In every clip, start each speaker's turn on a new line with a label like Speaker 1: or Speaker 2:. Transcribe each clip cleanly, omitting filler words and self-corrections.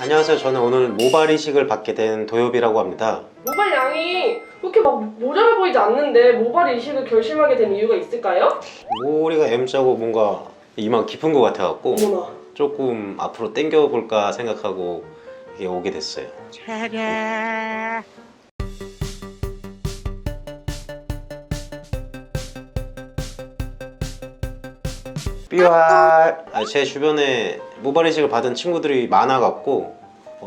Speaker 1: 안녕하세요. 저는 오늘 모발 이식을 받게 된 도엽이라고 합니다.
Speaker 2: 모발 양이 그렇게 막 모자라 보이지 않는데 모발 이식을 결심하게 된 이유가 있을까요?
Speaker 1: 머리가 M자고 뭔가 이만 깊은 것 같아갖고
Speaker 2: 어머나.
Speaker 1: 조금 앞으로 당겨볼까 생각하고 이게 오게 됐어요. 삐알. 제 주변에 모발 이식을 받은 친구들이 많아갖고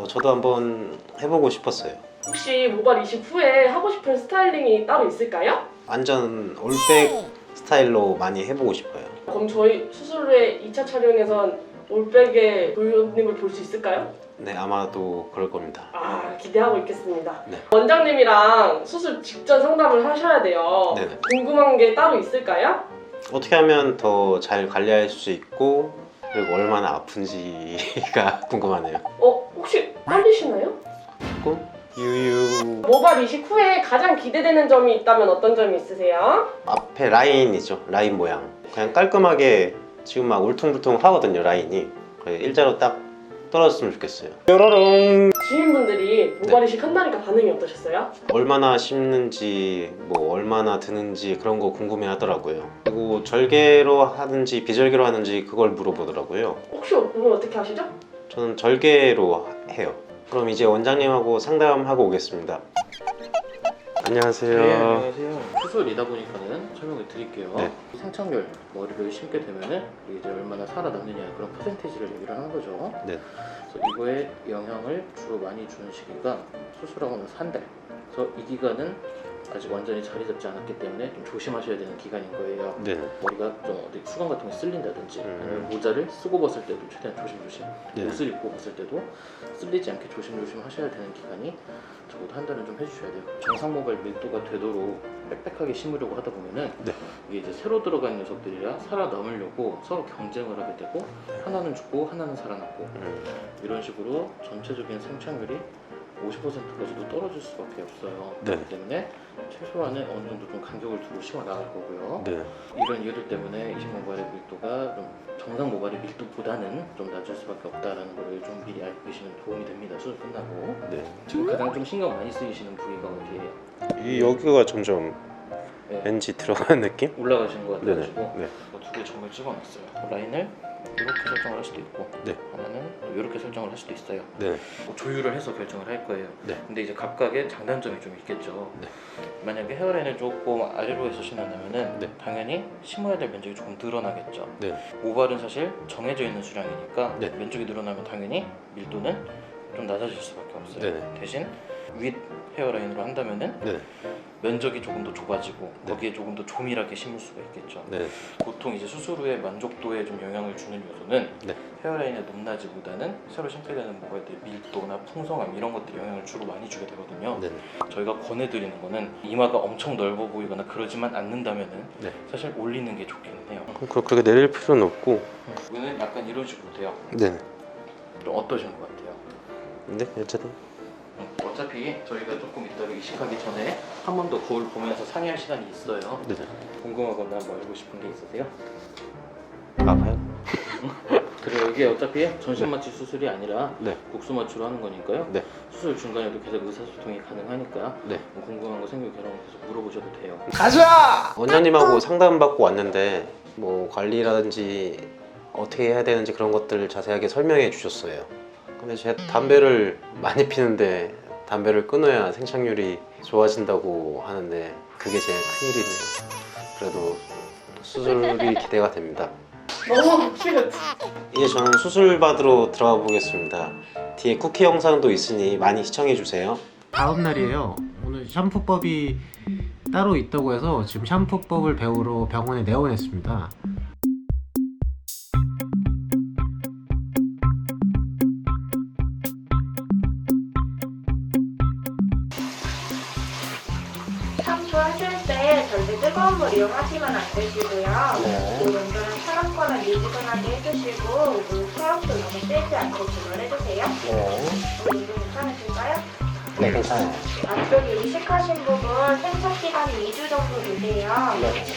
Speaker 1: 저도 한번 해보고 싶었어요.
Speaker 2: 혹시 모발 이식 후에 하고 싶은 스타일링이 따로 있을까요?
Speaker 1: 완전 올백 스타일로 많이 해보고 싶어요.
Speaker 2: 그럼 저희 수술 후에 2차 촬영에선 올백의 도윤님을 볼 수 있을까요?
Speaker 1: 네, 아마도 그럴 겁니다.
Speaker 2: 아, 기대하고 있겠습니다.
Speaker 1: 네.
Speaker 2: 원장님이랑 수술 직전 상담을 하셔야 돼요.
Speaker 1: 네네.
Speaker 2: 궁금한 게 따로 있을까요?
Speaker 1: 어떻게 하면 더 잘 관리할 수 있고 그리고 얼마나 아픈지가 궁금하네요.
Speaker 2: 혹시 떨리시나요?
Speaker 1: 조금? 유유.
Speaker 2: 모발 이식 후에 가장 기대되는 점이 있다면 어떤 점이 있으세요?
Speaker 1: 앞에 라인이죠. 라인 모양. 그냥 깔끔하게 지금 막 울퉁불퉁 하거든요, 라인이. 일자로 딱 떨어졌으면 좋겠어요. 뾰로롱.
Speaker 2: 지인분들이 모발 이식 한다니까 반응이 어떠셨어요?
Speaker 1: 얼마나 씹는지 뭐 얼마나 드는지 그런 거 궁금해 하더라고요. 그리고 절개로 하든지 비절개로 하는지 그걸 물어보더라고요.
Speaker 2: 혹시 오늘 어떻게 하시죠?
Speaker 1: 저는 절개로 해요. 그럼 이제 원장님하고 상담하고 오겠습니다. 안녕하세요.
Speaker 3: 네, 안녕하세요. 수술이다 보니까는 설명을 드릴게요.
Speaker 1: 네.
Speaker 3: 상창열 머리를 심게 되면은 이제 얼마나 살아남느냐 그런 퍼센테이지를 얘기를 하는 거죠.
Speaker 1: 네.
Speaker 3: 그래서 이거에 영향을 주로 많이 주는 시기가 수술하고 나서 한 달. 그래서 이 기간은 아직 완전히 자리 잡지 않았기 때문에 좀 조심하셔야 되는 기간인 거예요.
Speaker 1: 네.
Speaker 3: 머리가 좀 어디 수건 같은 게 쓸린다든지 아니면 모자를 쓰고 벗을 때도 최대한 조심조심
Speaker 1: 네.
Speaker 3: 옷을 입고 벗을 때도 쓸리지 않게 조심조심 하셔야 되는 기간이 적어도 한 달은 좀 해주셔야 돼요. 정상 모발 밀도가 되도록 빽빽하게 심으려고 하다 보면은
Speaker 1: 네.
Speaker 3: 이게 이제 새로 들어간 녀석들이라 살아남으려고 서로 경쟁을 하게 되고 하나는 죽고 하나는 살아남고 이런 식으로 전체적인 생착률이 50%까지도 떨어질 수밖에 없어요.
Speaker 1: 네.
Speaker 3: 그렇기 때문에 최소한은 어느 정도 좀 간격을 두고 심어 나갈 거고요.
Speaker 1: 네.
Speaker 3: 이런 이유들 때문에 이식 모발의 밀도가 좀 정상 모발의 밀도보다는 좀 낮을 수밖에 없다라는 거를 좀 미리 알고 계시면 도움이 됩니다. 수술 끝나고.
Speaker 1: 네.
Speaker 3: 지금 가장 좀 신경 많이 쓰이시는 부위가 어디예요?
Speaker 1: 이 여기가 점점
Speaker 3: 네.
Speaker 1: 왠지 들어가는 느낌?
Speaker 3: 올라가시는 것
Speaker 1: 네네.
Speaker 3: 같아가지고
Speaker 1: 네.
Speaker 3: 두 개 점을 찍어놨어요. 라인을 이렇게 설정을 할 수도 있고
Speaker 1: 네.
Speaker 3: 하나는 또 이렇게 설정을 할 수도 있어요.
Speaker 1: 네.
Speaker 3: 뭐 조율을 해서 결정을 할 거예요.
Speaker 1: 네.
Speaker 3: 근데 이제 각각의 장단점이 좀 있겠죠.
Speaker 1: 네.
Speaker 3: 만약에 헤어라인을 조금 아래로 해서 심는다면은
Speaker 1: 네.
Speaker 3: 당연히 심어야 될 면적이 조금 늘어나겠죠.
Speaker 1: 네.
Speaker 3: 모발은 사실 정해져 있는 수량이니까
Speaker 1: 네.
Speaker 3: 면적이 늘어나면 당연히 밀도는 좀 낮아질 수밖에 없어요.
Speaker 1: 네.
Speaker 3: 대신 윗 헤어라인으로 한다면은
Speaker 1: 네.
Speaker 3: 면적이 조금 더 좁아지고
Speaker 1: 네.
Speaker 3: 거기에 조금 더 조밀하게 심을 수가 있겠죠.
Speaker 1: 네.
Speaker 3: 보통 이제 수술 후에 만족도에 좀 영향을 주는 요소는
Speaker 1: 네.
Speaker 3: 헤어라인의 높낮이보다는 새로 심게 되는 모발들의 밀도나 풍성함 이런 것들이 영향을 주로 많이 주게 되거든요.
Speaker 1: 네.
Speaker 3: 저희가 권해드리는 거는 이마가 엄청 넓어 보이거나 그러지만 않는다면은
Speaker 1: 네.
Speaker 3: 사실 올리는 게 좋기는 해요.
Speaker 1: 그렇게 내릴 필요는 없고.
Speaker 3: 이거는 약간 이런 식으로 돼요.
Speaker 1: 네.
Speaker 3: 좀 어떠신 것 같아요?
Speaker 1: 근데 어쨌든
Speaker 3: 어차피 저희가 조금 이따가 이식하기 전에 한 번 더 거울 보면서 상의할 시간이 있어요.
Speaker 1: 네.
Speaker 3: 궁금하거나 뭐 알고 싶은 게 있으세요?
Speaker 1: 아파요?
Speaker 3: 그리고 이게 어차피 전신 마취 수술이 아니라
Speaker 1: 네.
Speaker 3: 국수 마취로 하는 거니까요.
Speaker 1: 네.
Speaker 3: 수술 중간에도 계속 의사소통이 가능하니까
Speaker 1: 네.
Speaker 3: 뭐 궁금한 거 생기고 계속 물어보셔도 돼요.
Speaker 1: 가자! 원장님하고 상담받고 왔는데 뭐 관리라든지 어떻게 해야 되는지 그런 것들을 자세하게 설명해 주셨어요. 근데 제가 담배를 많이 피는데 담배를 끊어야 생착률이 좋아진다고 하는데 그게 제일 큰일이네요. 그래도 수술이 기대가 됩니다.
Speaker 2: 너무 지금
Speaker 1: 이제 저는 수술 받으러 들어가 보겠습니다. 뒤에 쿠키 영상도 있으니 많이 시청해 주세요.
Speaker 4: 다음 날이에요. 오늘 샴푸법이 따로 있다고 해서 지금 샴푸법을 배우러 병원에 내원했습니다.
Speaker 5: 샴푸하실 때 절대 뜨거운 물 이용하시면 안 되시고요. 물 온도는 차갑거나 미지근하게 해주시고 물 샤워도 너무 세지 않게 조절해주세요. 물 온도 괜찮으실까요?
Speaker 1: 네, 괜찮아요.
Speaker 5: 앞쪽에 이식하신 부분 생착 기간이 2주 정도 되세요.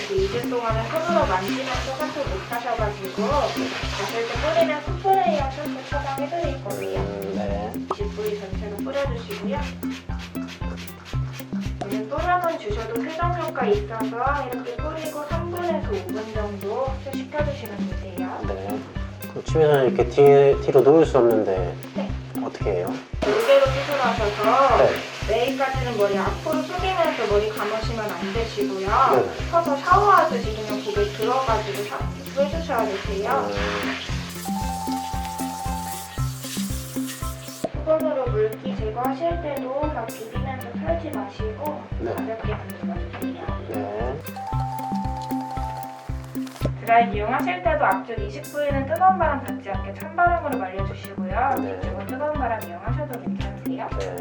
Speaker 5: 그 2주 동안은 손으로 만지면서 샴푸 못 하셔가지고 가실 때 뿌리는 스프레이어 샴푸 처방해드릴 거예요.
Speaker 1: 네.
Speaker 5: 해주시고요. 오늘 뿌려만 주셔도 세정 효과 있어서 이렇게 뿌리고 3분에서 5분 정도 흡수시켜주시면 되세요.
Speaker 1: 네. 그럼 집에서는 이렇게 뒤로 놓을 수 없는데
Speaker 5: 네.
Speaker 1: 어떻게 해요?
Speaker 5: 물개로 수술하셔서
Speaker 1: 네.
Speaker 5: 내일까지는 머리 앞으로 숙이면서 머리 감으시면 안 되시고요.
Speaker 1: 네.
Speaker 5: 서서 샤워하듯이 그냥 고개 들어가지고 샴푸 해주셔야 되세요. 수건으로 물기 제거하실 때도 막 비비면서 털지 마시고
Speaker 1: 네.
Speaker 5: 가볍게 만들어주세요.
Speaker 1: 네.
Speaker 5: 드라이 이용하실 때도 앞쪽 이식 부위는 뜨거운 바람 닿지 않게 찬바람으로 말려주시고요.
Speaker 1: 네.
Speaker 5: 뒤쪽은 뜨거운 바람 이용하셔도 괜찮으세요.
Speaker 1: 네.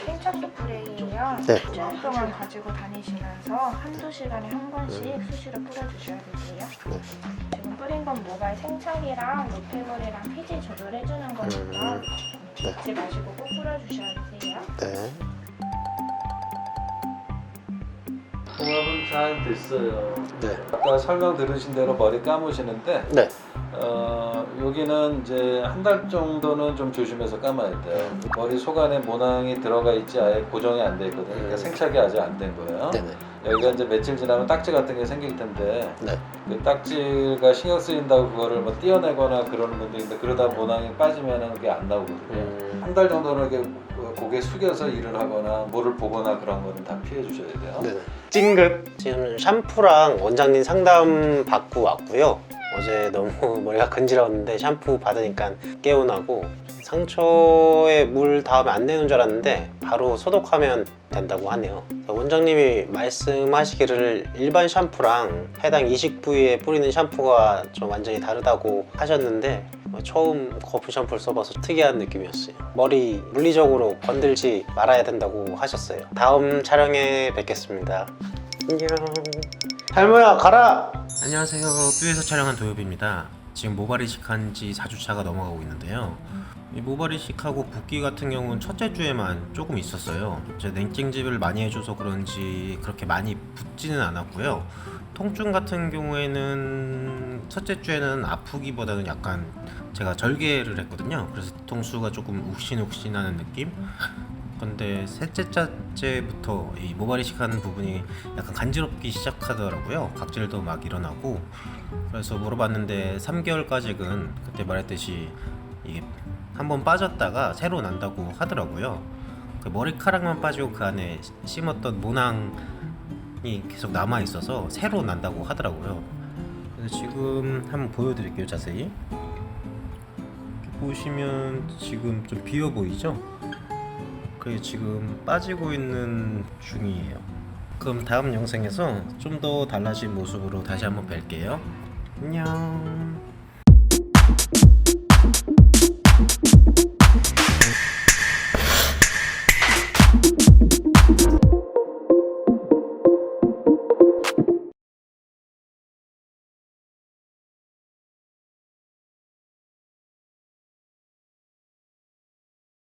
Speaker 5: 생착도 프레이예요.
Speaker 1: 네.
Speaker 5: 일주일 동안 가지고 다니시면서 한두 시간에 한 번씩 수시로 뿌려주셔야 되세요.
Speaker 1: 네.
Speaker 5: 지금 뿌린 건 모발 생착이랑 노폐물이랑 피지 조절해주는 거니까
Speaker 1: 네.
Speaker 5: 잊지 마시고 꼭 뿌려주셔야 되세요.
Speaker 1: 네.
Speaker 6: 홍합은 잘 됐어요.
Speaker 1: 네.
Speaker 6: 아까 설명 들으신 대로 머리 감으시는데
Speaker 1: 네.
Speaker 6: 여기는 이제 한 달 정도는 좀 조심해서 감아야 돼요. 머리 속안에 모낭이 들어가 있지 아예 고정이 안 돼 있거든요. 그러니까 생착이 아직 안 된 거예요.
Speaker 1: 네네.
Speaker 6: 여기가 이제 며칠 지나면 딱지 같은 게 생길 텐데
Speaker 1: 네.
Speaker 6: 그 딱지가 신경 쓰인다고 그거를 뭐 떼어내거나 그러는 분들인데 그러다 모낭이 빠지면은 그게 안 나오거든요. 한 달 정도는 이렇게 고개 숙여서 일을 하거나 뭐를 보거나 그런 거는 다 피해 주셔야 돼요.
Speaker 1: 네네. 찡긋. 지금 샴푸랑 원장님 상담 받고 왔고요. 어제 너무 머리가 간지러웠는데 샴푸 받으니까 개운하고 상처에 물 닿으면 안 되는 줄 알았는데 바로 소독하면 된다고 하네요. 원장님이 말씀하시기를 일반 샴푸랑 해당 이식 부위에 뿌리는 샴푸가 좀 완전히 다르다고 하셨는데 처음 거품 샴푸를 써봐서 특이한 느낌이었어요. 머리 물리적으로 건들지 말아야 된다고 하셨어요. 다음 촬영에 뵙겠습니다. 안녕. 할머야 가라. 안녕하세요. 뷰에서 촬영한 도엽입니다. 지금 모발 이식한 지 4주차가 넘어가고 있는데요. 이 모발 이식하고 붓기 같은 경우는 첫째 주에만 조금 있었어요. 제 냉찜질을 많이 해줘서 그런지 그렇게 많이 붓지는 않았고요. 통증 같은 경우에는 첫째 주에는 아프기보다는 약간 제가 절개를 했거든요. 그래서 뒤통수가 조금 욱신욱신하는 느낌? 근데 셋째 차째부터 이 모발 이식하는 부분이 약간 간지럽기 시작하더라고요. 각질도 막 일어나고. 그래서 물어봤는데 3개월까지는 그때 말했듯이 이게 한번 빠졌다가 새로 난다고 하더라고요. 그 머리카락만 빠지고 그 안에 심었던 모낭이 계속 남아 있어서 새로 난다고 하더라고요. 그래서 지금 한번 보여드릴게요. 자세히 이렇게 보시면 지금 좀 비어 보이죠? 그게 지금 빠지고 있는 중이에요. 그럼 다음 영상에서 좀 더 달라진 모습으로 다시 한번 뵐게요. 안녕.